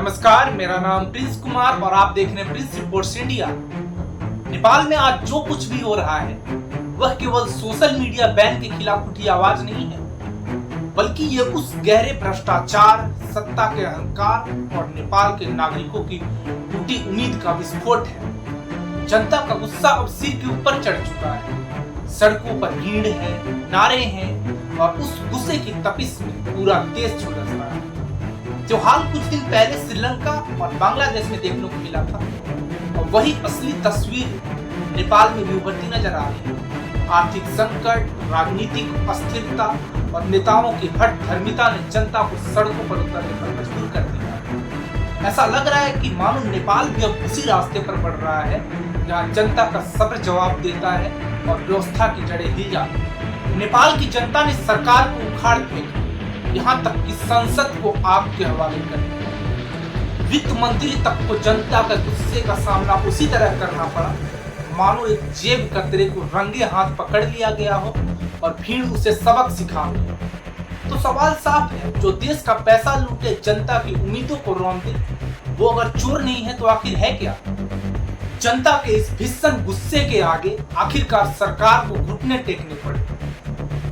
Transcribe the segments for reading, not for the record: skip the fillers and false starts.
नमस्कार, मेरा नाम प्रिंस कुमार और आप देख रहे हैं प्रिंस रिपोर्ट्स इंडिया। नेपाल में आज जो कुछ भी हो रहा है वह केवल सोशल मीडिया बैन के खिलाफ उठी आवाज नहीं है, बल्कि ये उस गहरे भ्रष्टाचार, सत्ता के अहंकार और नेपाल के नागरिकों की टूटी उम्मीद का विस्फोट है। जनता का गुस्सा अब सिर के ऊपर चढ़ चुका है। सड़कों पर भीड़ है, नारे हैं और उस गुस्से की तपिश में पूरा देश झुलस रहा है। जो हाल कुछ दिन पहले श्रीलंका और बांग्लादेश में देखने को मिला था और वही असली तस्वीर नेपाल में भी उभरती नजर आ रही है। आर्थिक संकट, राजनीतिक अस्थिरता और नेताओं की हठ धर्मिता ने जनता को सड़कों पर उतरने पर मजबूर कर दिया। ऐसा लग रहा है कि मानो नेपाल भी अब उसी रास्ते पर बढ़ रहा है जहां जनता का सब्र जवाब देता है और व्यवस्था की जड़ें हिल जाती है। नेपाल की जनता ने सरकार को उखाड़ फेंका, यहाँ तक कि संसद को आग के हवाले कर दिया। वित्त मंत्री तक को जनता का गुस्से का सामना उसी तरह करना पड़ा मानो एक जेब कतरे को रंगे हाथ पकड़ लिया गया हो और भीड़ उसे सबक सिखा रही। तो सवाल साफ है, जो देश का पैसा लूटे, जनता की उम्मीदों को रौंदे, वो अगर चोर नहीं है तो आखिर है क्या? जनता के इस भीषण गुस्से के आगे आखिरकार सरकार को घुटने टेकने पड़े।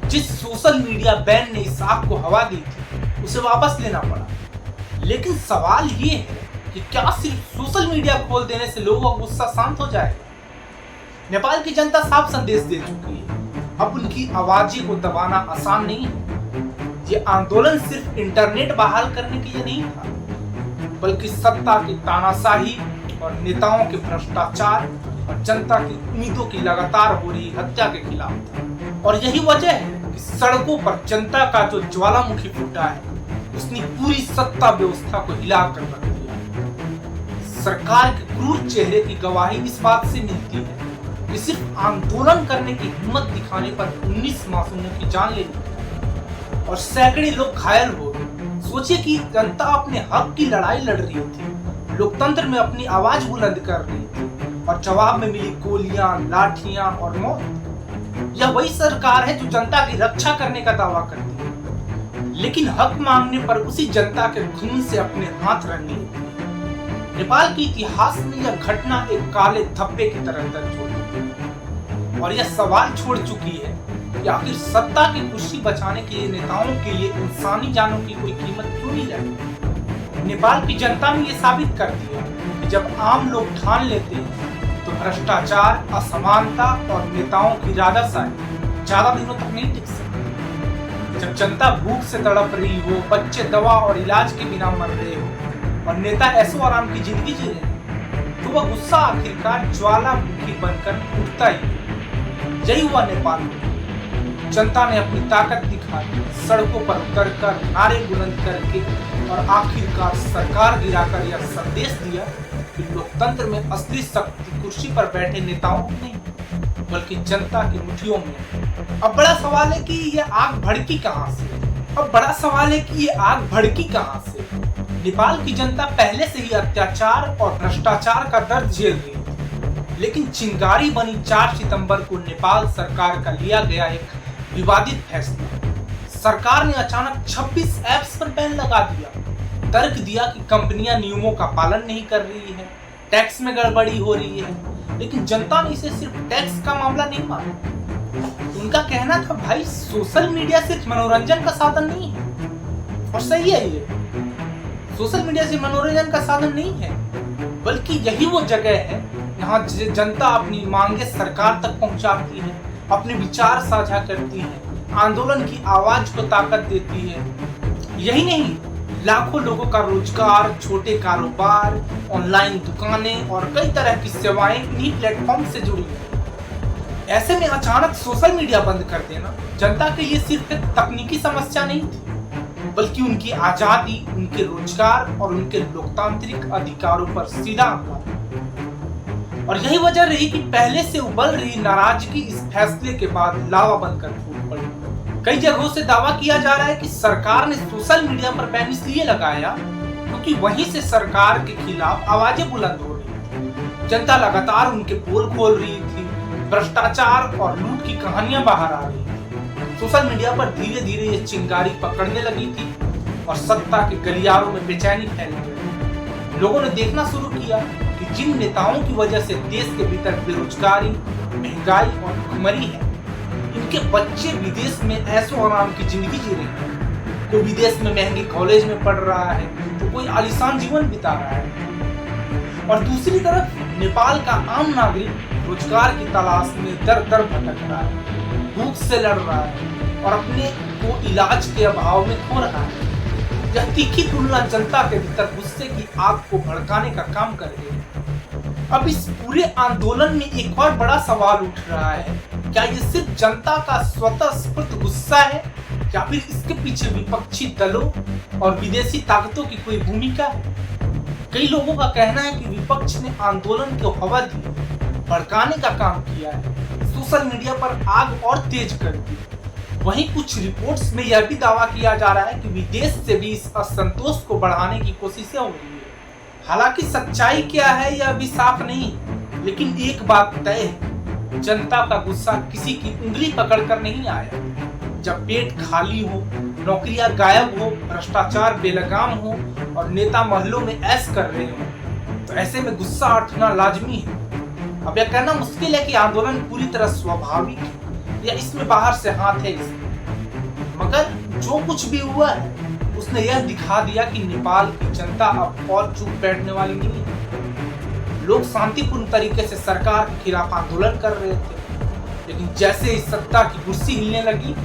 जिस सोशल मीडिया बैन ने इस आग को हवा दी थी उसे वापस लेना पड़ा। लेकिन सवाल ये है कि क्या सिर्फ सोशल मीडिया खोल देने से लोगों का गुस्सा शांत हो जाएगा? नेपाल की जनता साफ संदेश दे चुकी है, अब उनकी आवाज़ें को दबाना आसान नहीं है। ये आंदोलन सिर्फ इंटरनेट बहाल करने के लिए नहीं था, बल्कि सत्ता की तानाशाही और नेताओं के भ्रष्टाचार और जनता की उम्मीदों की लगातार हो रही हत्या के खिलाफ था। और यही वजह है कि सड़कों पर जनता का जो ज्वालामुखी फूटा है उसने पूरी सत्ता व्यवस्था को हिला कर रख दिया। सरकार के क्रूर चेहरे की गवाही इस बात से मिलती है कि सिर्फ आंदोलन करने की हिम्मत दिखाने पर 19 मासूमों की जान ले ली और सैकड़े लोग घायल हो गए। सोचिए कि जनता अपने हक की लड़ाई लड़ रही थी, लोकतंत्र में अपनी आवाज बुलंद कर रही थी और जवाब में मिली गोलियां, लाठियां और मौत। यह वही सरकार है जो जनता की रक्षा करने का दावा करती है, लेकिन हक मांगने पर उसी जनता के खून से अपने हाथ रंग लेती है। नेपाल के इतिहास में यह घटना एक काले धब्बे की तरह दर्ज हो गई और यह सवाल छोड़ चुकी है कि आखिर सत्ता की कुर्सी बचाने के लिए नेताओं के लिए इंसानी जानों की कोई कीमत क्यों नहीं रहती? नेपाल की जनता ने यह साबित कर दिया कि जब आम लोग ठान लेते हैं तो भ्रष्टाचार, असमानता और नेताओं की राजाशाही ज्यादा दिनों तक नहीं टिक सकती। जब जनता भूख से तड़प रही हो, बच्चे दवा और इलाज के बिना मर रहे हो और नेता ऐशो आराम की जिंदगी जी रहे हैं, तो वह गुस्सा आखिरकार ज्वालामुखी बनकर उठता ही। यही हुआ नेपाल में। जनता ने अपनी ताकत दिखाई, सड़कों पर उतरकर, नारे बुलंद करके और आखिरकार सरकार गिराकर यह संदेश दिया कि लोकतंत्र में असली शक्ति कुर्सी पर बैठे नेताओं की नहीं, बल्कि जनता की मुट्ठियों में। अब बड़ा सवाल है कि यह आग भड़की कहां से? नेपाल की जनता पहले से ही अत्याचार और भ्रष्टाचार का दर्द झेल रही थी, लेकिन चिंगारी बनी 4 सितंबर को नेपाल सरकार का लिया गया एक विवादित फैसला। सरकार ने अचानक 26 ऐप्स पर बैन लगा दिया, तर्क दिया कि कंपनियां नियमों का पालन नहीं कर रही है, टैक्स में गड़बड़ी हो रही है। लेकिन जनता ने इसे सिर्फ टैक्स का मामला नहीं माना। उनका कहना था, भाई सोशल मीडिया सिर्फ मनोरंजन का साधन नहीं है। और सही है, ये सोशल मीडिया सिर्फ मनोरंजन का साधन नहीं है, बल्कि यही वो जगह है जहाँ जनता अपनी मांगे सरकार तक पहुंचाती है, अपने विचार साझा करती है, आंदोलन की आवाज को ताकत देती है। यही नहीं, लाखों लोगों का रोजगार, छोटे कारोबार, ऑनलाइन दुकानें और कई तरह की सेवाएं इन्हीं प्लेटफॉर्म से जुड़ी हैं। ऐसे में अचानक सोशल मीडिया बंद कर देना जनता के लिए सिर्फ एक तकनीकी समस्या नहीं थी, बल्कि उनकी आजादी, उनके रोजगार और उनके लोकतांत्रिक अधिकारों पर सीधा हमला। और यही वजह रही कि पहले से उबल रही नाराजगी इस फैसले के बाद लावा बनकर फूट पड़ी। कई जगहों से दावा किया जा रहा है कि सरकार ने सोशल मीडिया पर बैन इसलिए लगाया क्योंकि वहीं से सरकार के खिलाफ आवाजें बुलंद हो रही थी। जनता लगातार उनके पोल खोल रही थी, भ्रष्टाचार और लूट की कहानियां बाहर आ रही थी। सोशल मीडिया पर धीरे धीरे ये चिंगारी पकड़ने लगी थी और सत्ता के गलियारों में बेचैनी फैल गई। लोगों ने देखना शुरू किया कि जिन नेताओं की वजह से देश के भीतर बेरोजगारी, महंगाई और भुखमरी है, इनके बच्चे विदेश में ऐशो आराम की जिंदगी जी रहे हैं। कोई विदेश में महंगे कॉलेज में पढ़ रहा है तो कोई आलीशान जीवन बिता रहा है। और दूसरी तरफ नेपाल का आम नागरिक रोजगार की तलाश में दर दर भटक रहा है, भूख से लड़ रहा है और अपने को इलाज के अभाव में खो रहा है। यह तीखी तुलना जनता के भीतर गुस्से की आग को भड़काने का काम कर रही है। अब इस पूरे आंदोलन में एक और बड़ा सवाल उठ रहा है, क्या ये सिर्फ जनता का स्वतः स्फूर्त गुस्सा है या फिर इसके पीछे विपक्षी दलों और विदेशी ताकतों की कोई भूमिका है? कई लोगों का कहना है कि विपक्ष ने आंदोलन को हवा दी, भड़काने का काम किया है, सोशल मीडिया पर आग और तेज कर दी। वहीं कुछ रिपोर्ट्स में यह भी दावा किया जा रहा है कि विदेश से भी इस असंतोष को बढ़ाने की कोशिशें हो रही है। हालांकि सच्चाई क्या है यह भी साफ नहीं, लेकिन एक बात तय है, जनता का गुस्सा किसी की उंगली पकड़कर नहीं आया। जब पेट खाली हो, नौकरियां गायब हो, भ्रष्टाचार बेलगाम हो और नेता महलों में ऐश कर रहे हो, तो ऐसे में गुस्सा उठना लाजमी है। अब यह कहना मुश्किल है कि आंदोलन पूरी तरह स्वाभाविक है या इसमें बाहर से हाथ है मगर जो कुछ भी हुआ है उसने यह दिखा दिया कि नेपाल की जनता अब और चुप बैठने वाली नहीं है। लोग शांतिपूर्ण तरीके से सरकार के खिलाफ आंदोलन कर रहे थे, लेकिन जैसे ही सत्ता की कुर्सी हिलने लगी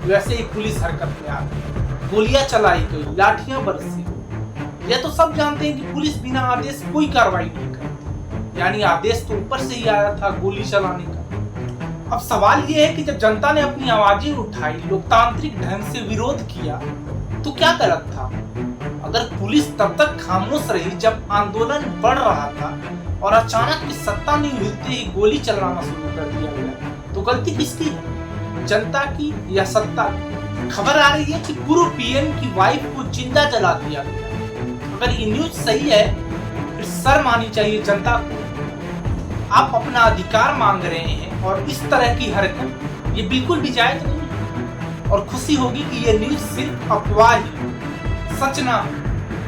वैसे ही पुलिस हरकत में आ गई, गोलियां चलाई गई, लाठियां बरसी। यह तो सब जानते हैं कि पुलिस बिना आदेश कोई कार्रवाई नहीं करती, यानी आदेश तो ऊपर से ही आया था गोली चलाने का। अब सवाल यह है कि जब जनता ने अपनी आवाजें उठाई, लोकतांत्रिक ढंग से विरोध किया, तो क्या गलत था? अगर पुलिस तब तक खामोश रही जब आंदोलन बढ़ रहा था और अचानक की सत्ता नहीं हिलते ही गोली चलाना शुरू कर दिया गया, तो गलती किसकी है, जनता की या सत्ता की? खबर आ रही है कि पूर्व पीएम की वाइफ को जिंदा जला दिया गया। अगर ये न्यूज सही है फिर शर्म आनी चाहिए जनता को। आप अपना अधिकार मांग रहे हैं और इस तरह की हरकत ये बिल्कुल भी जायज नहीं है। और खुशी होगी कि ये न्यूज सिर्फ अफवाह ही, सच ना।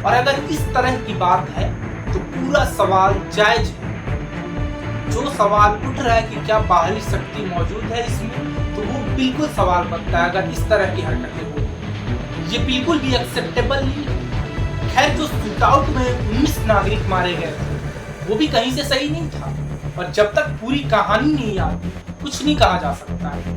और अगर इस तरह की बात है तो पूरा सवाल जायज है। जो सवाल उठ रहा है कि क्या बाहरी शक्ति मौजूद है इसमें, तो वो बिल्कुल सवाल बनता है अगर इस तरह की हरकतें हो। ये बिल्कुल भी एक्सेप्टेबल नहीं है। खैर, जो शूटआउट में 19 नागरिक मारे गए थे वो भी कहीं से सही नहीं था, और जब तक पूरी कहानी नहीं आती कुछ नहीं कहा जा सकता है।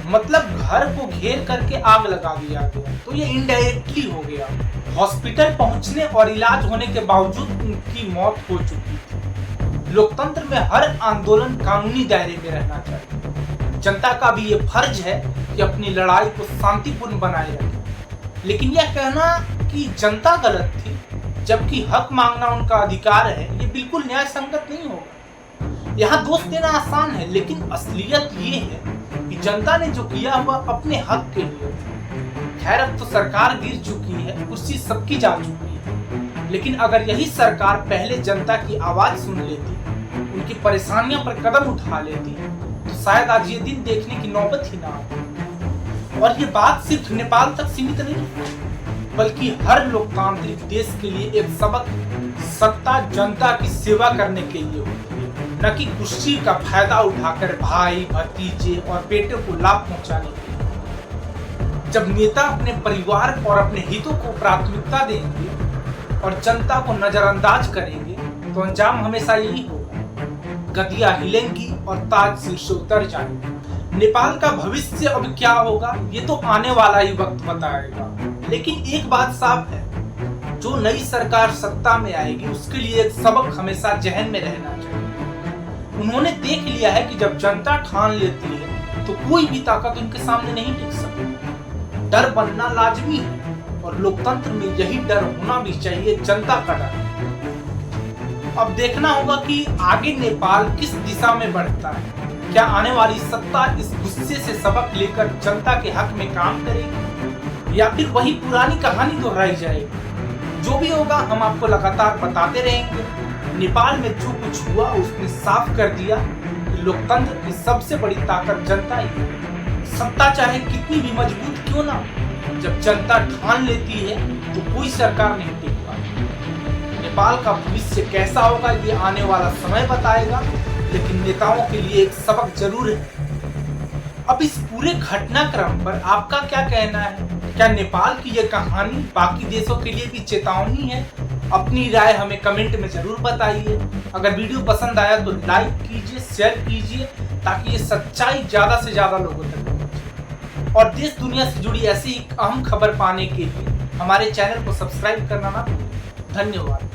मतलब घर को घेर करके आग लगा दिया गया तो ये इनडायरेक्टली हो गया। हॉस्पिटल पहुंचने और इलाज होने के बावजूद उनकी मौत हो चुकी थी। लोकतंत्र में हर आंदोलन कानूनी दायरे में रहना चाहिए। जनता का भी ये फर्ज है कि अपनी लड़ाई को शांतिपूर्ण बनाए रखे। लेकिन यह कहना कि जनता गलत थी जबकि हक मांगना उनका अधिकार है, ये बिल्कुल न्याय संगत नहीं होगा। यहाँ दोष देना आसान है, लेकिन असलियत ये है कि जनता ने जो किया वह अपने हक के लिए। खैर, अब तो सरकार गिर चुकी है, कुर्सी सबकी जा चुकी है, लेकिन अगर यही सरकार पहले जनता की आवाज सुन लेती, उनकी परेशानियों पर कदम उठा लेती, तो शायद आज ये दिन देखने की नौबत ही ना आती। और ये बात सिर्फ नेपाल तक सीमित नहीं, बल्कि हर लोकतांत्रिक देश के लिए एक सबक सत्ता जनता की सेवा करने के लिए होती है, न कि कुर्सी का फायदा उठाकर भाई, भतीजे और बेटे को लाभ पहुंचाने के लिए। जब नेता अपने परिवार और अपने हितों को प्राथमिकता देंगे और जनता को नजरअंदाज करेंगे तो अंजाम हमेशा यही होगा, गद्दियां हिलेंगी और ताज सिर से उतर जाएंगे। नेपाल का भविष्य अब क्या होगा ये तो आने वाला ही वक्त बताएगा, लेकिन एक बात साफ है, जो नई सरकार सत्ता में आएगी उसके लिए एक सबक हमेशा जहन में रहना चाहिए। उन्होंने देख लिया है कि जब जनता ठान लेती है तो कोई भी ताकत उनके सामने नहीं टिक सकती। डर बनना लाजमी है और लोकतंत्र में यही डर होना भी चाहिए, जनता का डर। अब देखना होगा कि आगे नेपाल किस दिशा में बढ़ता है। क्या आने वाली सत्ता इस गुस्से से सबक लेकर जनता के हक में काम करेगी या फिर वही पुरानी कहानी दोहराई जाएगी? जो भी होगा हम आपको लगातार बताते रहेंगे। नेपाल में जो कुछ हुआ उसने साफ कर दिया कि लोकतंत्र की सबसे बड़ी ताकत जनता ही है। सत्ता चाहे कितनी भी मजबूत क्यों ना, जब जनता ठान लेती है तो कोई सरकार नहीं टिक पाती। नेपाल का भविष्य कैसा होगा ये आने वाला समय बताएगा, लेकिन नेताओं के लिए एक सबक जरूर है। अब इस पूरे घटनाक्रम पर आपका क्या कहना है? क्या नेपाल की यह कहानी बाकी देशों के लिए भी चेतावनी है? अपनी राय हमें कमेंट में जरूर बताइए। अगर वीडियो पसंद आया तो लाइक कीजिए, शेयर कीजिए, ताकि ये सच्चाई ज्यादा से ज्यादा लोगों तक पहुंचे। और देश दुनिया से जुड़ी ऐसी अहम खबर पाने के लिए हमारे चैनल को सब्सक्राइब करना ना भूलें। धन्यवाद।